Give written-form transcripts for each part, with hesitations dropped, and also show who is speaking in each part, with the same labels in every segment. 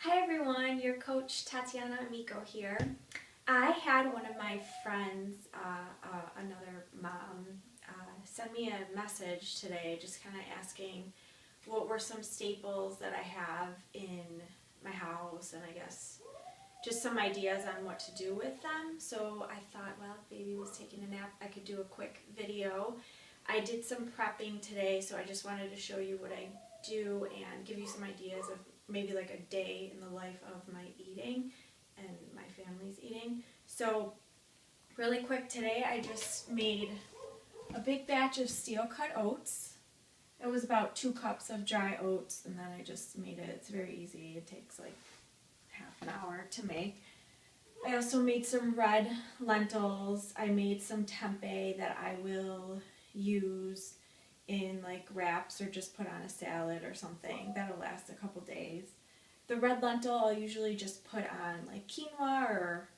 Speaker 1: Hi everyone, your coach Tatiana Amico here. I had one of my friends, another mom, send me a message today just kind of asking what were some staples that I have in my house, and I guess just some ideas on what to do with them. So I thought, well, if baby was taking a nap, I could do a quick video. I did some prepping today, so I just wanted to show you what I do and give you some ideas of maybe like a day in the life of my eating and my family's eating. So really quick today, I just made a big batch of steel cut oats. It was about 2 cups of dry oats, and then I just made it. It's very easy. It takes like half an hour to make. I also made some red lentils. I made some tempeh that I will use in like wraps or just put on a salad or something. That'll last a couple days. The red lentil I'll usually just put on like quinoa or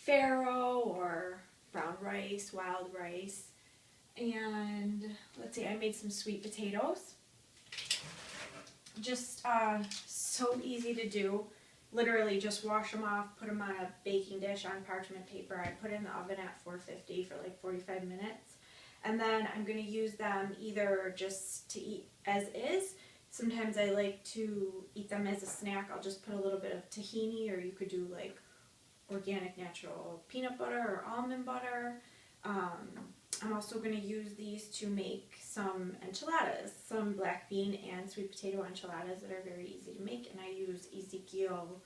Speaker 1: farro or brown rice, wild rice. And let's see, I made some sweet potatoes. Just so easy to do. Literally just wash them off, put them on a baking dish on parchment paper. I put in the oven at 450 for like 45 minutes. And then I'm going to use them either just to eat as is. Sometimes I like to eat them as a snack. I'll just put a little bit of tahini, or you could do like organic natural peanut butter or almond butter. I'm also going to use these to make some enchiladas, some black bean and sweet potato enchiladas that are very easy to make, and I use Ezekiel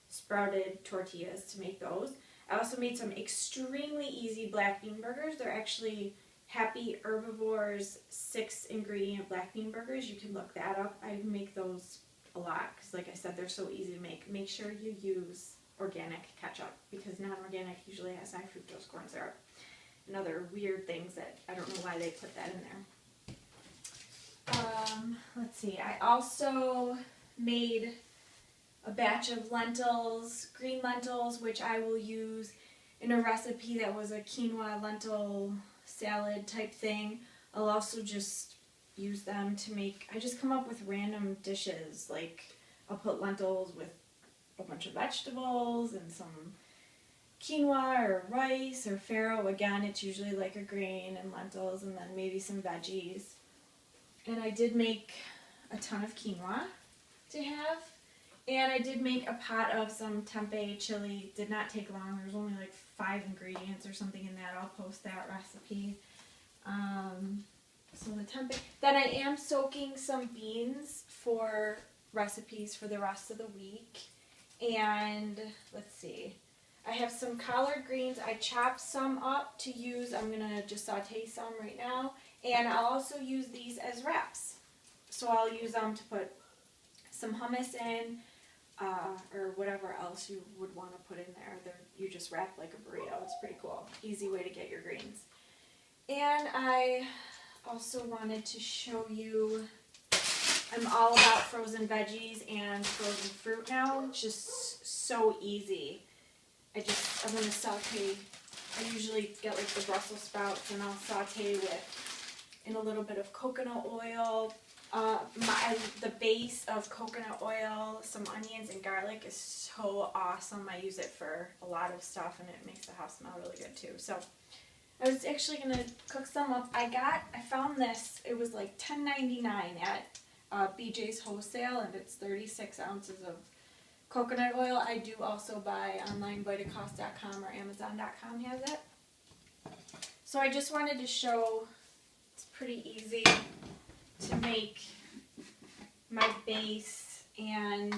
Speaker 1: sprouted tortillas to make those. I also made some extremely easy black bean burgers. They're actually Happy Herbivores 6-ingredient black bean burgers. You can look that up. I make those a lot because, like I said, they're so easy to make. Make sure you use organic ketchup because non-organic usually has high fructose corn syrup and other weird things that I don't know why they put that in there. Let's see. I also made a batch of lentils, green lentils, which I will use in a recipe that was a quinoa lentil salad type thing. I'll also just use them to make, I just come up with random dishes, like I'll put lentils with a bunch of vegetables and some quinoa or rice or farro. Again, it's usually like a grain and lentils, and then maybe some veggies. And I did make a ton of quinoa to have. And I did make a pot of some tempeh chili. Did not take long. There's only like 5 ingredients or something in that. I'll post that recipe. So the tempeh. Then I am soaking some beans for recipes for the rest of the week. And let's see. I have some collard greens. I chopped some up to use. I'm going to just saute some right now. And I'll also use these as wraps. So I'll use them to put some hummus in, or whatever else you would want to put in there. You just wrap like a burrito. It's pretty cool. Easy way to get your greens. And I also wanted to show you, I'm all about frozen veggies and frozen fruit now. It's just so easy. I'm going to saute. I usually get like the Brussels sprouts and I'll saute in a little bit of coconut oil. The base of coconut oil, some onions and garlic is so awesome. I use it for a lot of stuff and it makes the house smell really good too. So I was actually going to cook some up. I found this, it was like $10.99 at BJ's Wholesale, and it's 36 ounces of coconut oil. I do also buy online, Vitacost.com or Amazon.com has it. So I just wanted to show, it's pretty easy to make my base and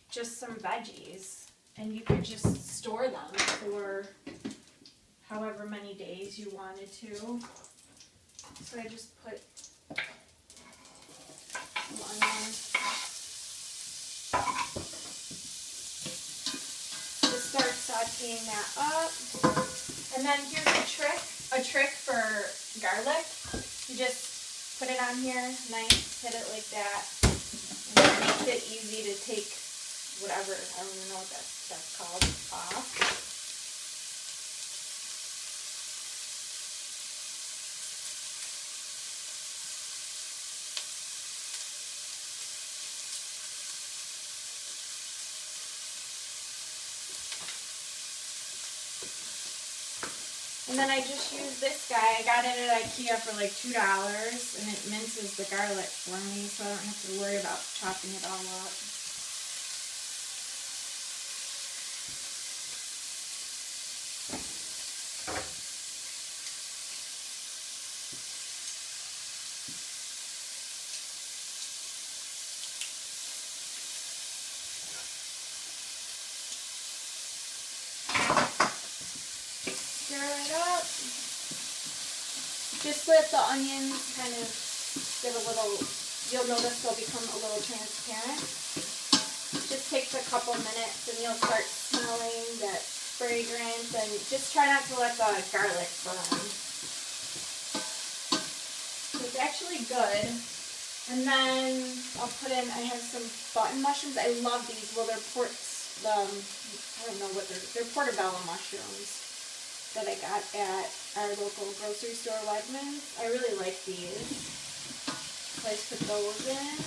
Speaker 1: just some veggies, and you could just store them for however many days you wanted to. So I just put some onions. Just start sauteing that up. And then here's a trick for garlic. You just put it on here, nice, hit it like that. And it makes it easy to take whatever, I don't even know what that's called, off. And then I just use this guy. I got it at IKEA for like $2, and it minces the garlic for me, so I don't have to worry about chopping it all up. Stir it up. Just let the onions kind of get a little, you'll notice they'll become a little transparent. Just takes a couple minutes and you'll start smelling that fragrance, and just try not to let the garlic burn. So it's actually good. And then I'll put in, I have some button mushrooms. I love these. Well, they're I don't know what they're portobello mushrooms that I got at our local grocery store, Wegmans. I really like these. So I just put those in.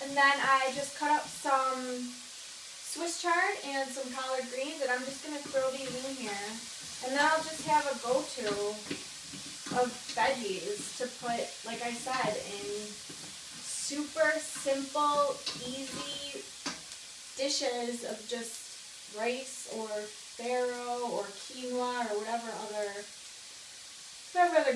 Speaker 1: And then I just cut up some Swiss chard and some collard greens, and I'm just going to throw these in here. And then I'll just have a go-to of veggies to put, like I said, in super simple, easy dishes of just rice or farro or quinoa or whatever other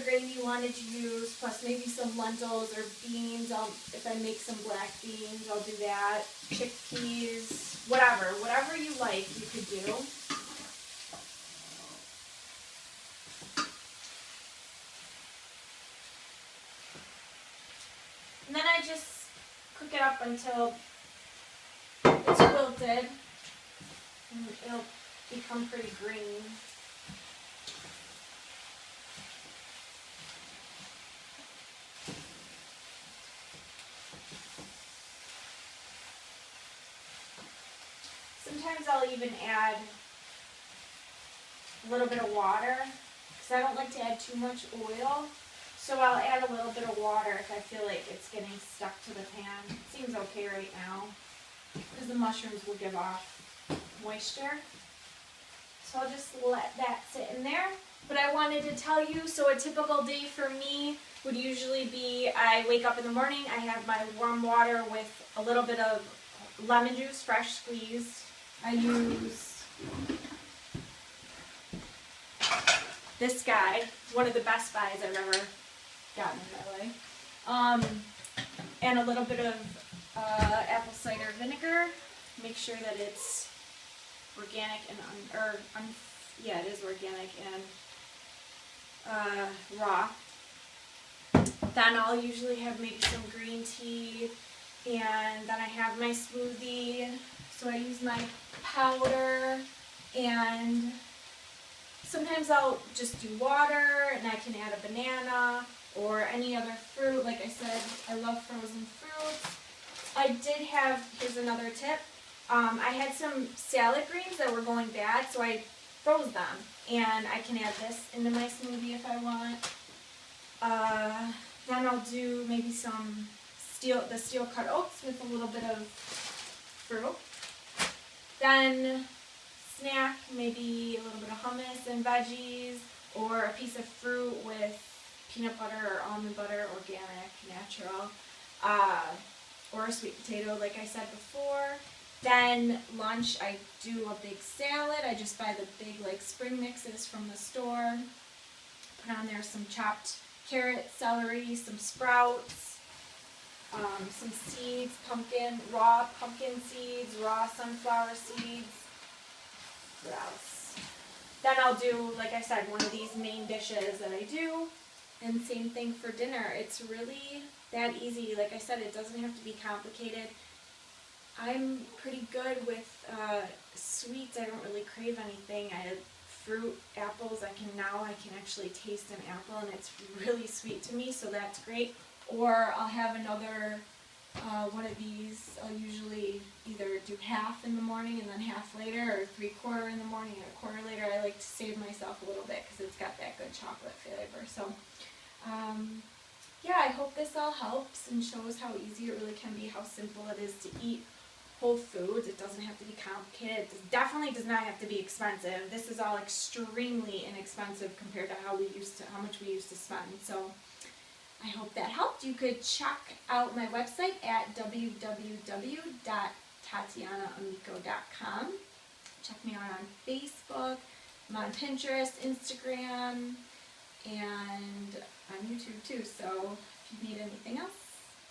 Speaker 1: grain you wanted to use, plus maybe some lentils or beans. If I make some black beans, I'll do that. Chickpeas, whatever you like, you could do. And then I just cook it up until it's wilted and it'll become pretty green. Sometimes I'll even add a little bit of water because I don't like to add too much oil. So I'll add a little bit of water if I feel like it's getting stuck to the pan. It seems okay right now because the mushrooms will give off moisture. So I'll just let that sit in there. But I wanted to tell you, so a typical day for me would usually be I wake up in the morning, I have my warm water with a little bit of lemon juice, fresh squeezed. I use this guy, one of the best buys I've ever gotten in my life. And a little bit of apple cider vinegar. Make sure that it's organic and it is organic and raw. Then I'll usually have maybe some green tea, and then I have my smoothie. So I use my powder, and sometimes I'll just do water, and I can add a banana or any other fruit. Like I said, I love frozen fruits. I did have, here's another tip, I had some salad greens that were going bad, so I froze them, and I can add this into my smoothie if I want. Then I'll do maybe some the steel cut oats with a little bit of fruit. Then snack, maybe a little bit of hummus and veggies, or a piece of fruit with peanut butter or almond butter, organic, natural, or a sweet potato like I said before. Then lunch, I do a big salad. I just buy the big like spring mixes from the store. Put on there some chopped carrots, celery, some sprouts, some seeds, raw pumpkin seeds, raw sunflower seeds. What else? Then I'll do, like I said, one of these main dishes that I do. And same thing for dinner. It's really that easy. Like I said, it doesn't have to be complicated. I'm pretty good with sweets. I don't really crave anything. I have fruit, apples. I can actually taste an apple, and it's really sweet to me, so that's great. Or I'll have another one of these. I'll usually either do half in the morning and then half later, or 3/4 in the morning and 1/4 later. I like to save myself a little bit because it's got that good chocolate flavor. So yeah, I hope this all helps and shows how easy it really can be, how simple it is to eat whole foods. It doesn't have to be complicated. It definitely does not have to be expensive. This is all extremely inexpensive compared to how much we used to spend. So I hope that helped. You could check out my website at www.tatianaamico.com. Check me out on Facebook. I'm on Pinterest, Instagram, and on YouTube too. So if you need anything else,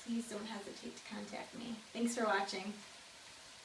Speaker 1: please don't hesitate to contact me. Thanks for watching.